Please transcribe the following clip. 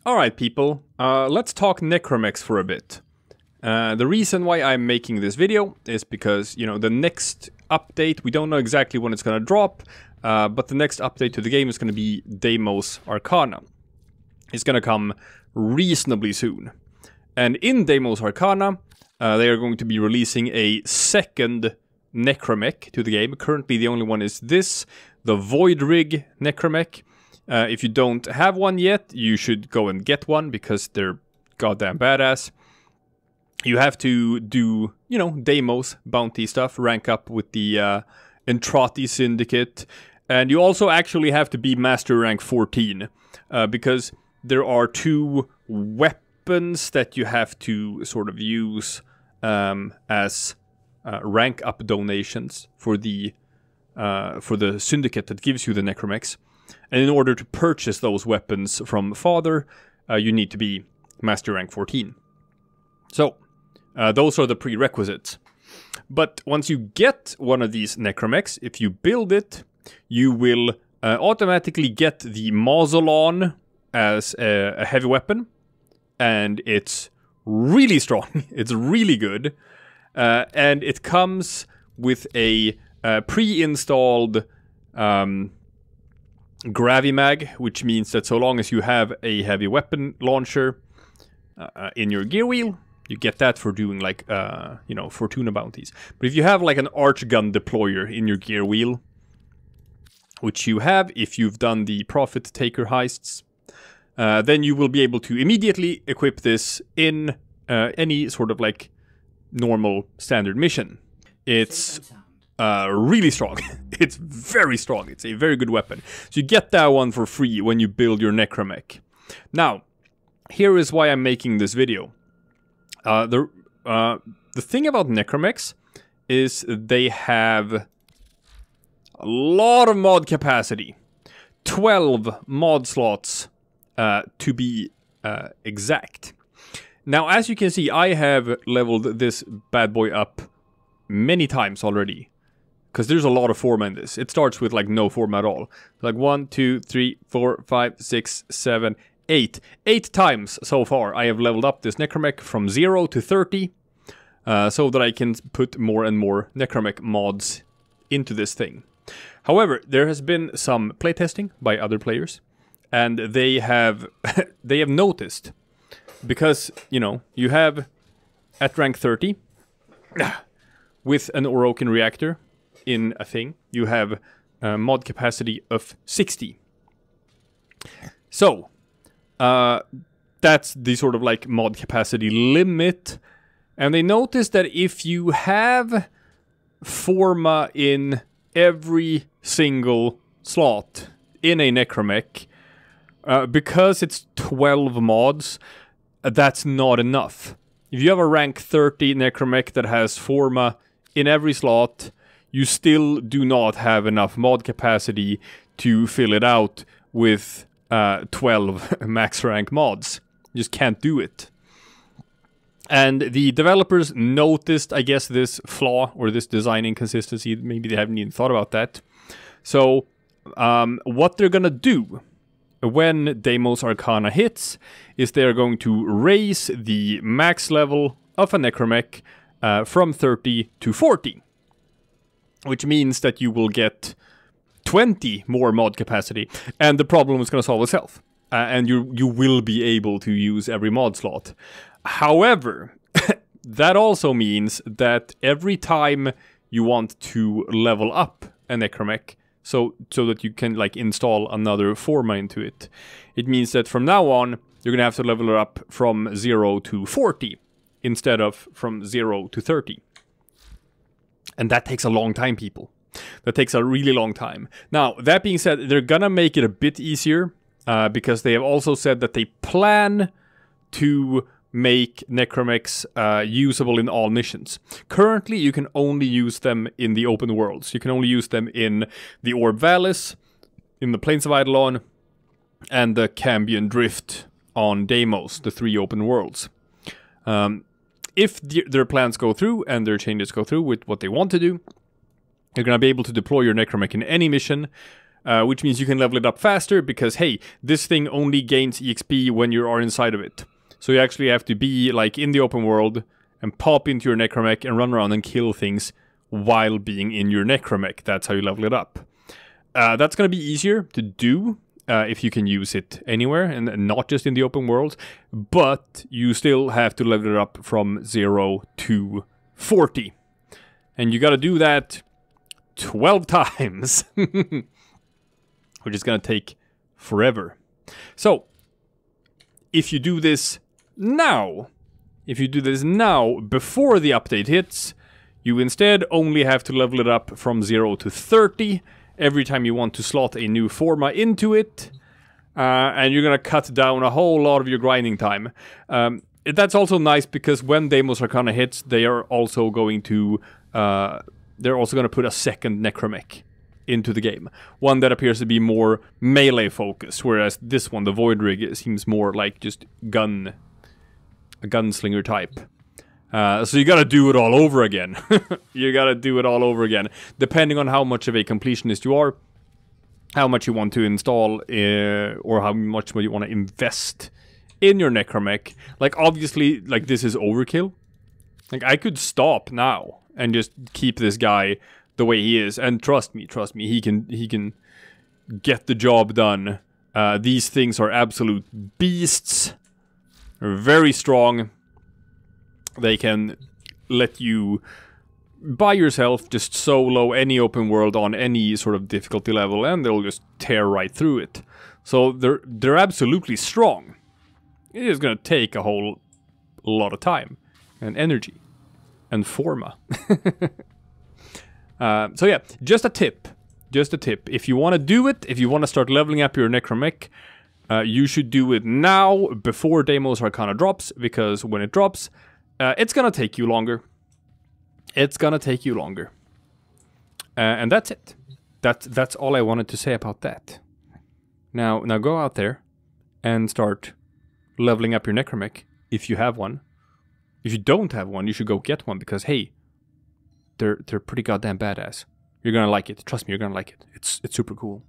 Alright people, let's talk Necramechs for a bit. The reason why I'm making this video is because, you know, the next update, we don't know exactly when it's gonna drop, but the next update to the game is gonna be Deimos Arcana. It's gonna come reasonably soon. And in Deimos Arcana, they are going to be releasing a second Necramech to the game. Currently the only one is this, the Void Rig Necramech. If you don't have one yet, you should go and get one because they're goddamn badass. You have to do, you know, Deimos bounty stuff, rank up with the Entrati Syndicate, and you also actually have to be Master Rank 14 because there are two weapons that you have to sort of use as rank up donations for the syndicate that gives you the Necramechs. And in order to purchase those weapons from Father, you need to be Master Rank 14. So, those are the prerequisites. But once you get one of these Necramechs, if you build it, you will automatically get the Mausolon as a heavy weapon. And it's really strong. It's really good. And it comes with a pre-installed Gravimag, which means that so long as you have a heavy weapon launcher in your gear wheel, you get that for doing like, you know, Fortuna bounties. But if you have like an Archgun deployer in your gear wheel, which you have if you've done the Profit Taker heists, then you will be able to immediately equip this in any sort of like normal standard mission. It's really strong. It's very strong. It's a very good weapon. So you get that one for free when you build your Necramech. Now, here is why I'm making this video. The thing about Necramechs is they have a lot of mod capacity. 12 mod slots to be exact. Now, as you can see, I have leveled this bad boy up many times already. Because there's a lot of forma in this. It starts with like no forma at all. Like 1, 2, 3, 4, 5, 6, 7, 8. 8 times so far I have leveled up this Necramech from 0 to 30. So that I can put more and more Necramech mods into this thing. However, there has been some playtesting by other players. And they have they have noticed. Because, you know, you have at rank 30 with an awoken reactor in a thing, you have a mod capacity of 60. So, that's the sort of like mod capacity limit. And they noticed that if you have forma in every single slot in a Necramech, because it's 12 mods, that's not enough. If you have a rank 30 Necramech that has forma in every slot, you still do not have enough mod capacity to fill it out with 12 max rank mods. You just can't do it. And the developers noticed, I guess, this flaw or this design inconsistency. Maybe they haven't even thought about that. So, what they're gonna do when Deimos Arcana hits is they're going to raise the max level of a Necramech from 30 to 40. Which means that you will get 20 more mod capacity, and the problem is going to solve itself. And you will be able to use every mod slot. However, that also means that every time you want to level up a Necramech, so that you can like install another forma into it, it means that from now on, you're going to have to level it up from 0 to 40, instead of from 0 to 30. And that takes a long time, people. That takes a really long time. Now, that being said, they're gonna make it a bit easier. Because they have also said that they plan to make Necramechs usable in all missions. Currently, you can only use them in the open worlds. You can only use them in the Orb Vallis, in the Plains of Eidolon, and the Cambion Drift on Deimos, the 3 open worlds. If their plans go through and their changes go through with what they want to do, you're going to be able to deploy your Necramech in any mission which means you can level it up faster because, hey, this thing only gains EXP when you are inside of it. So you actually have to be like in the open world and pop into your Necramech and run around and kill things while being in your Necramech. That's how you level it up. That's going to be easier to do if you can use it anywhere and not just in the open world, but you still have to level it up from 0 to 40. And you got to do that 12 times, which is going to take forever. So, if you do this now, before the update hits, you instead only have to level it up from 0 to 30 every time you want to slot a new forma into it, and you're going to cut down a whole lot of your grinding time. That's also nice because when Deimos Arcana hits, they are also going to put a second Necramech into the game. One that appears to be more melee focused, whereas this one, the Void Rig, seems more like just a gunslinger type. So you gotta do it all over again. You gotta do it all over again. Depending on how much of a completionist you are, how much you want to install, or how much you want to invest in your Necramech. Like, obviously, like, this is overkill. Like, I could stop now and just keep this guy the way he is, and trust me, he can get the job done. These things are absolute beasts. They're very strong. They can let you, by yourself, just solo any open world on any sort of difficulty level, and they'll just tear right through it. So they're absolutely strong. It is going to take a whole lot of time and energy and forma. So yeah, just a tip. If you want to do it, if you want to start leveling up your Necramech, you should do it now before Deimos Arcana drops, because when it drops, it's gonna take you longer. And that's it. That's all I wanted to say about that. Now go out there and start leveling up your Necramech if you have one. If you don't have one, you should go get one, because hey, they're pretty goddamn badass. You're gonna like it. Trust me, you're gonna like it. It's super cool.